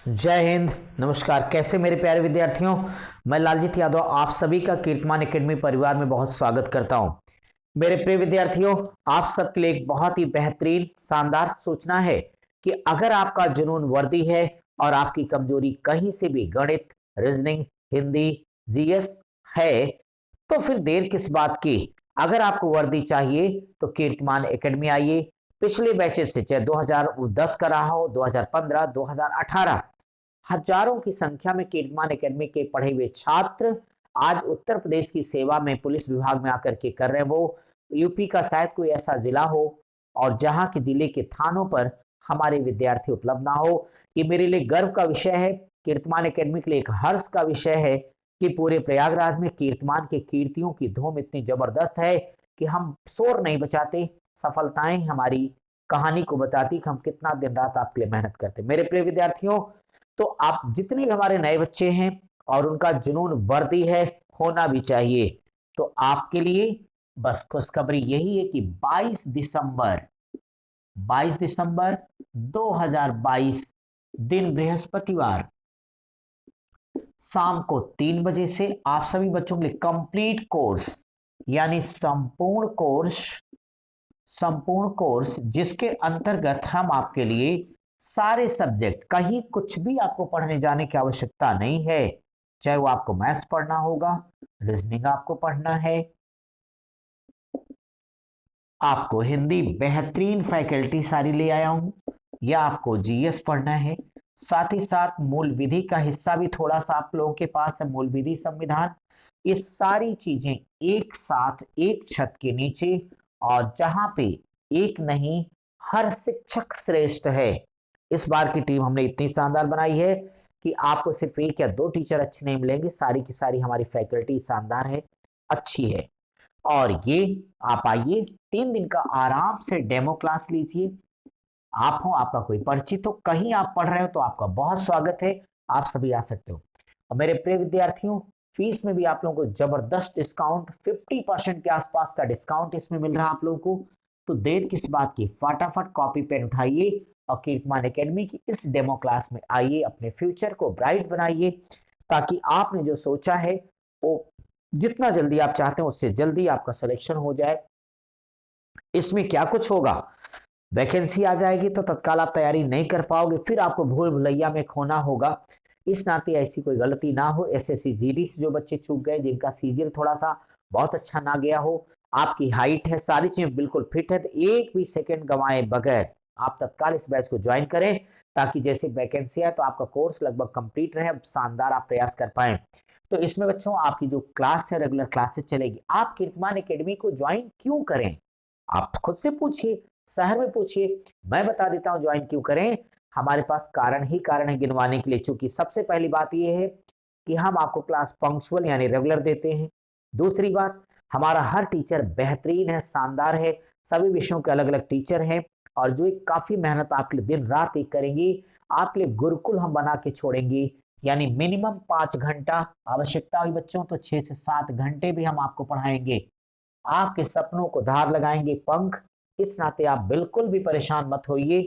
जय हिंद। नमस्कार। कैसे मेरे प्यारे विद्यार्थियों, मैं लालजीत यादव आप सभी का कीर्तिमान एकेडमी परिवार में बहुत स्वागत करता हूं। मेरे प्रिय विद्यार्थियों, आप सबके लिए एक बहुत ही बेहतरीन शानदार सूचना है कि अगर आपका जुनून वर्दी है और आपकी कमजोरी कहीं से भी गणित, रीजनिंग, हिंदी, जीएस है, तो फिर देर किस बात की। अगर आपको वर्दी चाहिए तो कीर्तिमान एकेडमी आइए। पिछले बैचेस से, चाहे 2010 का रहा हो, 2015, 2018, हजारों की संख्या में कीर्तिमान एकेडमी के पढ़े हुए छात्र आज उत्तर प्रदेश की सेवा में पुलिस विभाग में आकर के कर रहे हैं। वो यूपी का शायद कोई ऐसा जिला हो और जहां के जिले के थानों पर हमारे विद्यार्थी उपलब्ध ना हो। ये मेरे लिए गर्व का विषय है। कीर्तिमान एकेडमी के लिए एक हर्ष का विषय है कि पूरे प्रयागराज में कीर्तिमान के कीर्तियों की धूम इतनी जबरदस्त है कि हम शोर नहीं बचाते। सफलताएं हमारी कहानी को बताती कि हम कितना दिन रात आपके लिए मेहनत करते। मेरे प्रिय विद्यार्थियों, तो आप जितने भी हमारे नए बच्चे हैं और उनका जुनून वर्दी है, होना भी चाहिए, तो आपके लिए बस खुशखबरी यही है कि 22 दिसंबर 2022 दिन बृहस्पतिवार शाम को 3 बजे से आप सभी बच्चों के लिए कंप्लीट कोर्स, यानी संपूर्ण कोर्स जिसके अंतर्गत हम आपके लिए सारे सब्जेक्ट, कहीं कुछ भी आपको पढ़ने जाने की आवश्यकता नहीं है। चाहे वो आपको मैथ्स पढ़ना होगा, रीजनिंग आपको पढ़ना है, आपको हिंदी बेहतरीन फैकल्टी सारी ले आया हूं, या आपको जीएस पढ़ना है, साथ ही साथ मूल विधि का हिस्सा भी थोड़ा सा आप लोगों के पास है, मूल विधि, संविधान, ये सारी चीजें एक साथ एक छत के नीचे, और जहां पे एक नहीं हर शिक्षक श्रेष्ठ है। इस बार की टीम हमने इतनी शानदार बनाई है कि आपको सिर्फ एक या दो टीचर अच्छे नहीं मिलेंगे, सारी की सारी हमारी फैकल्टी शानदार है, अच्छी है। और ये आप आइए, 3 दिन का आराम से डेमो क्लास लीजिए। आप हो, आपका कोई परिचित हो, कहीं आप पढ़ रहे हो तो आपका बहुत स्वागत है, आप सभी आ सकते हो। और मेरे प्रिय विद्यार्थियों, फीस में भी आप लोगों को जबरदस्त डिस्काउंट, 50% के आसपास का डिस्काउंट इसमें मिल रहा है आप लोगों को। तो देर किस बात की, फटाफट कॉपी पेन उठाइए और कीर्तिमान एकेडमी की इस डेमो क्लास में आइए, अपने फ्यूचर को ब्राइट बनाइए, ताकि आपने जो सोचा है वो जितना जल्दी आप चाहते हैं उससे जल्दी आपका सिलेक्शन हो जाए। इसमें क्या कुछ होगा, वैकेंसी आ जाएगी तो तत्काल आप तैयारी नहीं कर पाओगे, फिर आपको भूल भुलैया में खोना होगा। इस नाते ऐसी कोई गलती ना हो। एसएससी जीडी से जो बच्चे चूक गए, जिनका सीजीएल थोड़ा सा बहुत अच्छा ना गया हो, आपकी हाइट है, सारी चीजें बिल्कुल फिट है, तो एक भी सेकंड गंवाए बगैर आप तत्काल इस बैच को ज्वाइन करें, ताकि जैसे वैकेंसी आए तो आपका कोर्स लगभग कंप्लीट रहे, शानदार आप प्रयास कर पाए। तो इसमें बच्चों आपकी जो क्लास है, रेगुलर क्लासेस चलेगी। आप कीर्तिमान एकेडमी को ज्वाइन क्यों करें, आप खुद से पूछिए, शहर में पूछिए, मैं बता देता हूं ज्वाइन क्यों करें। हमारे पास कारण ही कारण है गिनवाने के लिए। चूंकि सबसे पहली बात यह है कि हम आपको क्लास पंक्चुअल यानी रेगुलर देते हैं। दूसरी बात, हमारा हर टीचर बेहतरीन है, शानदार है, सभी विषयों के अलग अलग टीचर हैं, और जो एक काफी मेहनत आपके लिए दिन रात एक करेंगी। आपके लिए गुरुकुल हम बना के छोड़ेंगे, यानी मिनिमम 5 घंटा, आवश्यकता हुई बच्चों तो 6 से 7 घंटे भी हम आपको पढ़ाएंगे। आपके सपनों को धार लगाएंगे पंख। इस नाते आप बिल्कुल भी परेशान मत होइए।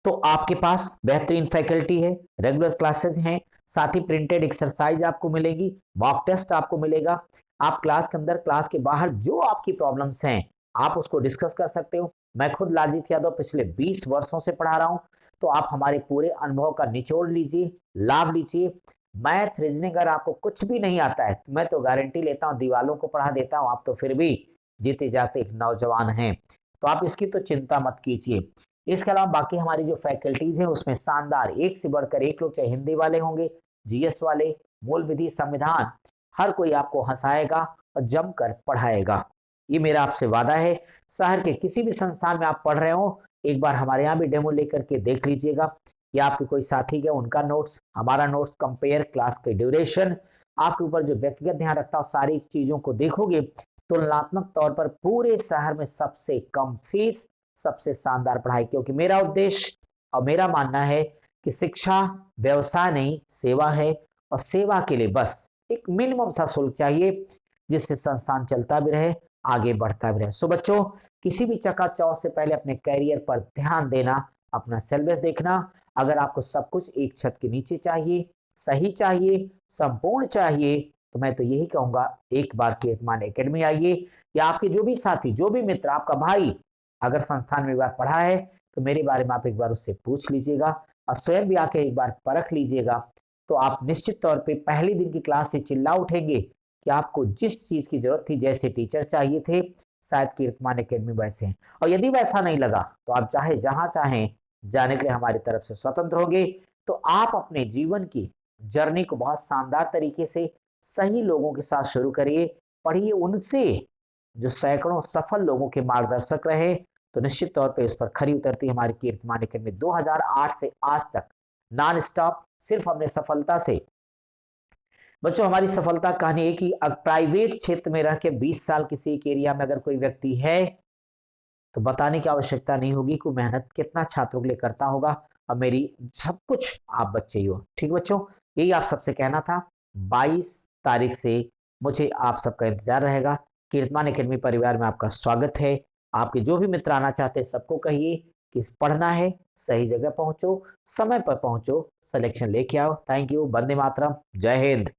तो आपके पास बेहतरीन फैकल्टी है, रेगुलर क्लासेस हैं, साथ ही प्रिंटेड एक्सरसाइज आपको मिलेगी, मॉक टेस्ट आपको मिलेगा। आप क्लास के अंदर, क्लास के बाहर जो आपकी प्रॉब्लम्स हैं आप उसको डिस्कस कर सकते हो। मैं खुद लालजीत यादव पिछले 20 वर्षों से पढ़ा रहा हूं, तो आप हमारे पूरे अनुभव का निचोड़ लीजिए, लाभ लीजिए। मैथ, रीजनिंग अगर आपको कुछ भी नहीं आता है, तो मैं तो गारंटी लेता हूँ दीवालों को पढ़ा देता हूँ, आप तो फिर भी जीते जाते एक नौजवान हैं। तो आप इसकी तो चिंता मत कीजिए। इसके अलावा बाकी हमारी जो फैकल्टीज हैं उसमें शानदार, एक से बढ़कर एक लोग, चाहे हिंदी वाले होंगे, जीएस वाले, मूल विधि, संविधान, हर कोई आपको हंसाएगा और जमकर पढ़ाएगा। ये मेरा आपसे वादा है। शहर के किसी भी संस्थान में आप पढ़ रहे हो, एक बार हमारे यहाँ भी डेमो लेकर के देख लीजिएगा, या आपके कोई साथी गया, उनका नोट्स, हमारा नोट्स, कंपेयर, क्लास के ड्यूरेशन, आपके ऊपर जो व्यक्तिगत ध्यान रखता हो, सारी चीजों को देखोगे, तुलनात्मक तौर पर पूरे शहर में सबसे कम फीस, सबसे शानदार पढ़ाई। क्योंकि मेरा उद्देश्य और मेरा मानना है कि शिक्षा व्यवसाय नहीं, सेवा है, और सेवा के लिए बस एक मिनिमम सा शुल्क चाहिए, जिससे संस्थान चलता भी रहे, आगे बढ़ता भी रहे। सो बच्चों, किसी भी चकाचौंध से पहले अपने करियर पर ध्यान देना अपना सिलेबस देखना। अगर आपको सब कुछ एक छत के नीचे चाहिए, सही चाहिए, संपूर्ण चाहिए, तो मैं तो यही कहूंगा एक बार कीर्तिमान एकेडमी आइए, या आपके जो भी साथी, जो भी मित्र, आपका भाई अगर संस्थान में एक बार पढ़ा है तो मेरे बारे में आप एक बार उससे पूछ लीजिएगा और स्वयं भी आके एक बार परख लीजिएगा। तो आप निश्चित तौर पे पहले दिन की क्लास से चिल्ला उठेंगे कि आपको जिस चीज की जरूरत थी, जैसे टीचर चाहिए थे, शायद कीर्तिमान एकेडमी वैसे हैं। और यदि वैसा नहीं लगा तो आप चाहे जहां चाहें जाने के लिए हमारी तरफ से स्वतंत्र होंगे। तो आप अपने जीवन की जर्नी को बहुत शानदार तरीके से सही लोगों के साथ शुरू करिए, पढ़िए उनसे जो सैकड़ों सफल लोगों के मार्गदर्शक रहे। तो निश्चित तौर पे इस पर खरी उतरती हमारी कीर्तिमान एकेडमी 2008 से आज तक नॉन स्टॉप। सिर्फ हमने सफलता से, बच्चों हमारी सफलता कहानी एक ही, प्राइवेट क्षेत्र में रह के 20 साल किसी एक एरिया में अगर कोई व्यक्ति है तो बताने की आवश्यकता नहीं होगी कि मेहनत कितना छात्रों के लिए करता होगा। और मेरी सब कुछ आप बच्चे ही हो। ठीक बच्चों, यही आप सबसे कहना था। 22 तारीख से मुझे आप सबका इंतजार रहेगा। कीर्तिमान एकेडमी परिवार में आपका स्वागत है। आपके जो भी मित्र आना चाहते हैं सबको कहिए कि पढ़ना है, सही जगह पहुंचो, समय पर पहुंचो, सिलेक्शन लेके आओ। Thank you. वंदे मातरम। जय हिंद।